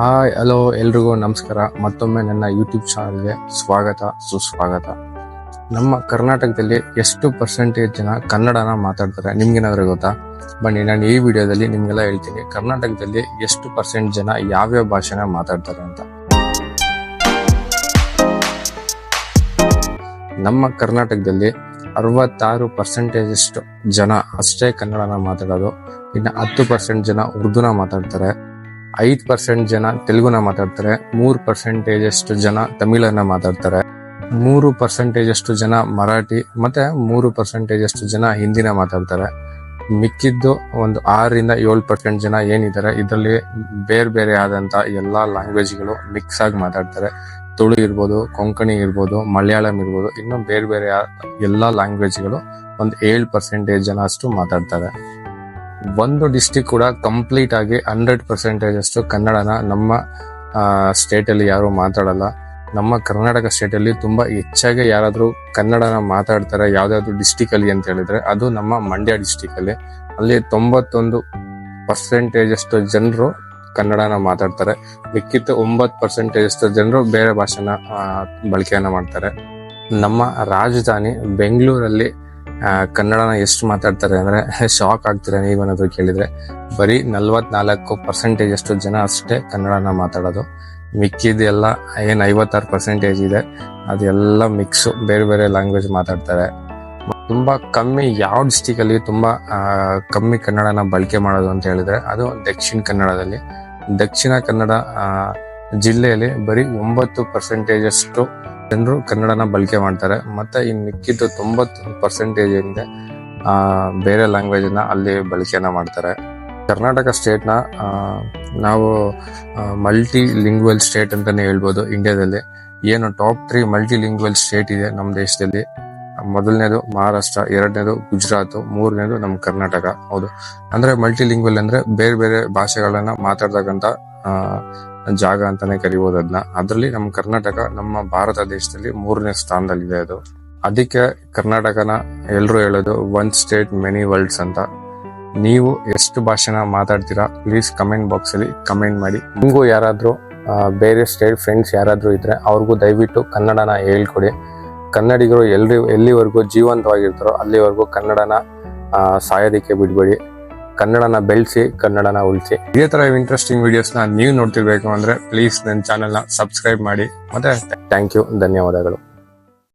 Hi hello ಎಲ್ರಿಗೂ ನಮಸ್ಕಾರ. ಮತ್ತೊಮ್ಮೆ ನನ್ನ ಯೂಟ್ಯೂಬ್ ಚಾನಲ್ಗೆ ಸ್ವಾಗತ ಸುಸ್ವಾಗತ. ನಮ್ಮ ಕರ್ನಾಟಕದಲ್ಲಿ ಎಷ್ಟು ಪರ್ಸೆಂಟೇಜ್ ಜನ ಕನ್ನಡನ ಮಾತಾಡ್ತಾರೆ ನಿಮ್ಗೇನಾದ್ರೂ ಗೊತ್ತಾ? ಬನ್ನಿ ನಾನು ಈ ವಿಡಿಯೋದಲ್ಲಿ ನಿಮ್ಗೆಲ್ಲ ಹೇಳ್ತೀನಿ ಕರ್ನಾಟಕದಲ್ಲಿ ಎಷ್ಟು ಪರ್ಸೆಂಟ್ ಜನ ಯಾವ್ಯಾವ ಭಾಷೆನ ಮಾತಾಡ್ತಾರೆ ಅಂತ. ನಮ್ಮ ಕರ್ನಾಟಕದಲ್ಲಿ 66% ಜನ ಅಷ್ಟೇ ಕನ್ನಡನ ಮಾತಾಡೋದು. ಇನ್ನು 10% ಜನ ಉರ್ದುನ ಮಾತಾಡ್ತಾರೆ, 5% ಜನ ತೆಲುಗುನ ಮಾತಾಡ್ತಾರೆ, 3% ಅಷ್ಟು ಜನ ತಮಿಳನ್ನ ಮಾತಾಡ್ತಾರೆ, 3% ಅಷ್ಟು ಜನ ಮರಾಠಿ, ಮತ್ತೆ 3% ಅಷ್ಟು ಜನ ಹಿಂದಿನ ಮಾತಾಡ್ತಾರೆ. ಮಿಕ್ಕಿದ್ದು ಒಂದು 6-7% ಜನ ಏನಿದ್ದಾರೆ ಇದರಲ್ಲಿ ಬೇರೆ ಬೇರೆ ಆದಂತ ಎಲ್ಲಾ ಲ್ಯಾಂಗ್ವೇಜ್ಗಳು ಮಿಕ್ಸ್ ಆಗಿ ಮಾತಾಡ್ತಾರೆ. ತುಳು ಇರ್ಬೋದು, ಕೊಂಕಣಿ ಇರ್ಬೋದು, ಮಲಯಾಳಂ ಇರ್ಬೋದು, ಇನ್ನು ಬೇರೆ ಬೇರೆ ಎಲ್ಲಾ ಲ್ಯಾಂಗ್ವೇಜ್ಗಳು ಒಂದು 7% ಜನ ಅಷ್ಟು ಮಾತಾಡ್ತಾರೆ. ಒಂದು ಡಿಸ್ಟಿಕ್ ಕೂಡ ಕಂಪ್ಲೀಟ್ ಆಗಿ 100% ಅಷ್ಟು ಕನ್ನಡನ ನಮ್ಮ ಸ್ಟೇಟ್ ಅಲ್ಲಿ ಯಾರು ಮಾತಾಡಲ್ಲ. ನಮ್ಮ ಕರ್ನಾಟಕ ಸ್ಟೇಟ್ ಅಲ್ಲಿ ತುಂಬಾ ಹೆಚ್ಚಾಗಿ ಯಾರಾದ್ರೂ ಕನ್ನಡನ ಮಾತಾಡ್ತಾರೆ ಯಾವ್ದಾದ್ರು ಡಿಸ್ಟಿಕ್ ಅಲ್ಲಿ ಅಂತ ಹೇಳಿದ್ರೆ ಅದು ನಮ್ಮ ಮಂಡ್ಯ ಡಿಸ್ಟಿಕ್ ಅಲ್ಲಿ. ಅಲ್ಲಿ 91% ಅಷ್ಟು ಜನರು ಕನ್ನಡನ ಮಾತಾಡ್ತಾರೆ. ಮಿಕ್ಕಿತ್ತು 9% ಅಷ್ಟು ಜನರು ಬೇರೆ ಭಾಷೆನ ಬಳಕೆಯನ್ನ ಮಾಡ್ತಾರೆ. ನಮ್ಮ ರಾಜಧಾನಿ ಬೆಂಗಳೂರಲ್ಲಿ ಕನ್ನಡನ ಎಷ್ಟು ಮಾತಾಡ್ತಾರೆ ಅಂದ್ರೆ ಶಾಕ್ ಆಗ್ತೀರಾ ನೀವೇನಾದ್ರು ಕೇಳಿದ್ರೆ. ಬರೀ 44% ಅಷ್ಟು ಜನ ಅಷ್ಟೇ ಕನ್ನಡನ ಮಾತಾಡೋದು. ಮಿಕ್ಕಿದೆಲ್ಲ ಏನ್ 56% ಇದೆ ಅದೆಲ್ಲ ಮಿಕ್ಸ್ ಬೇರೆ ಬೇರೆ ಲ್ಯಾಂಗ್ವೇಜ್ ಮಾತಾಡ್ತಾರೆ. ತುಂಬಾ ಕಮ್ಮಿ ಯಾವ ಡಿಸ್ಟಿಕ್ ಅಲ್ಲಿ ತುಂಬಾ ಕಮ್ಮಿ ಕನ್ನಡನ ಬಳಕೆ ಮಾಡೋದು ಅಂತ ಹೇಳಿದ್ರೆ ಅದು ದಕ್ಷಿಣ ಕನ್ನಡದಲ್ಲಿ. ದಕ್ಷಿಣ ಕನ್ನಡ ಜಿಲ್ಲೆಯಲ್ಲಿ ಬರೀ 9% ಅಷ್ಟು ಜನರು ಕನ್ನಡನ ಬಳಕೆ ಮಾಡ್ತಾರೆ. ಮತ್ತೆ ಇನ್ ಮಿಕ್ಕಿದ್ದು 90% ಏನಿದೆ ಬೇರೆ ಲ್ಯಾಂಗ್ವೇಜ್ ನ ಅಲ್ಲಿ ಬಳಕೆಯನ್ನ ಮಾಡ್ತಾರೆ. ಕರ್ನಾಟಕ ಸ್ಟೇಟ್ ನ ನಾವು ಮಲ್ಟಿ ಲಿಂಗ್ವಲ್ ಸ್ಟೇಟ್ ಅಂತಾನೆ ಹೇಳ್ಬೋದು. ಇಂಡಿಯಾದಲ್ಲಿ ಏನು ಟಾಪ್ 3 ಮಲ್ಟಿ ಲಿಂಗ್ವಲ್ ಸ್ಟೇಟ್ ಇದೆ ನಮ್ಮ ದೇಶದಲ್ಲಿ. ಮೊದಲನೇದು ಮಹಾರಾಷ್ಟ್ರ, ಎರಡನೇದು ಗುಜರಾತ್, ಮೂರನೇದು ನಮ್ಮ ಕರ್ನಾಟಕ. ಹೌದು, ಅಂದ್ರೆ ಮಲ್ಟಿ ಲಿಂಗ್ವಲ್ ಅಂದ್ರೆ ಬೇರೆ ಬೇರೆ ಭಾಷೆಗಳನ್ನ ಮಾತಾಡ್ತಕ್ಕಂತ ಜಾಗ ಅಂತಾನೆ ಕರಿಬಹುದು ಅದನ್ನ. ಅದ್ರಲ್ಲಿ ನಮ್ಮ ಕರ್ನಾಟಕ ನಮ್ಮ ಭಾರತ ದೇಶದಲ್ಲಿ 3ನೇ ಸ್ಥಾನದಲ್ಲಿದೆ. ಅದು ಅದಕ್ಕೆ ಕರ್ನಾಟಕನ ಎಲ್ರು ಹೇಳೋದು ಒನ್ ಸ್ಟೇಟ್ ಮೆನಿ ವರ್ಲ್ಡ್ಸ್ ಅಂತ. ನೀವು ಎಷ್ಟು ಭಾಷೆನ ಮಾತಾಡ್ತೀರಾ ಪ್ಲೀಸ್ ಕಮೆಂಟ್ ಬಾಕ್ಸ್ ಅಲ್ಲಿ ಕಮೆಂಟ್ ಮಾಡಿ. ನಿಮಗೂ ಯಾರಾದ್ರೂ ಬೇರೆ ಸ್ಟೇಟ್ ಫ್ರೆಂಡ್ಸ್ ಯಾರಾದ್ರೂ ಇದ್ರೆ ಅವ್ರಿಗೂ ದಯವಿಟ್ಟು ಕನ್ನಡನ ಹೇಳ್ಕೊಡಿ. ಕನ್ನಡಿಗರು ಎಲ್ಲಿವರೆಗೂ ಜೀವಂತವಾಗಿರ್ತಾರೋ ಅಲ್ಲಿವರೆಗೂ ಕನ್ನಡನ ಸಾಯೋದಕ್ಕೆ ಬಿಡ್ಬೇಡಿ. ಕನ್ನಡನ ಬೆಳೆಸಿ, ಕನ್ನಡನ ಉಳಿಸಿ. ಇದೇ ತರ ಇಂಟ್ರೆಸ್ಟಿಂಗ್ ವಿಡಿಯೋಸ್ನ ನೀವು ನೋಡ್ತಿರ್ಬೇಕು ಅಂದ್ರೆ ಪ್ಲೀಸ್ ನನ್ನ ಚಾನೆಲ್ನ ಸಬ್ಸ್ಕ್ರೈಬ್ ಮಾಡಿ. ಮತ್ತೆ ಥ್ಯಾಂಕ್ ಯು, ಧನ್ಯವಾದಗಳು.